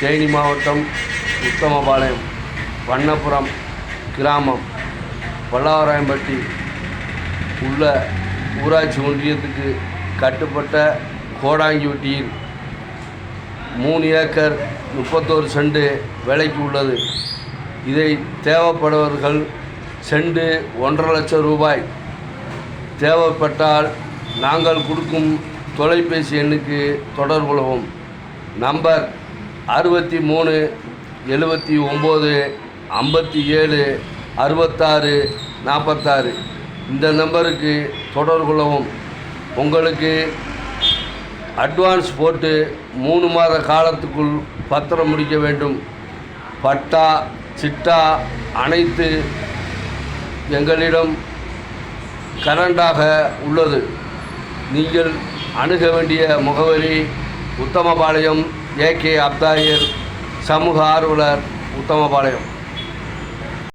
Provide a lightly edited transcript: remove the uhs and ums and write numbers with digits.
தேனி மாவட்டம் உத்தமபாளையம் வண்ணபுரம் கிராமம் பல்லாவராயம்பட்டி உள்ள ஊராட்சி ஒன்றியத்துக்கு கட்டுப்பட்ட கோடாங்கிவட்டியில் 3 ஏக்கர் 31 சென்ட் விலைக்கு உள்ளது. இதை தேவைப்படுபவர்கள் சென்ட் 1,50,000 லட்சம் ரூபாய் தேவைப்பட்டால் நாங்கள் கொடுக்கும் தொலைபேசி எண்ணுக்கு தொடர்பு கொள்ளவும். நம்பர் 63 79 57 66 46. இந்த நம்பருக்கு தொடர்பு கொள்ளவும். உங்களுக்கு அட்வான்ஸ் போட்டு 3 மாத காலத்துக்குள் பத்திரம் முடிக்க வேண்டும். பட்டா சிட்டா அனைத்து எங்களிடம் கரண்டாக உள்ளது. நீங்கள் அணுக வேண்டிய முகவரி உத்தமபாளையம் ஏகே அப்தாயர், சமூக ஆர்வலர், உத்தமபாளையம்.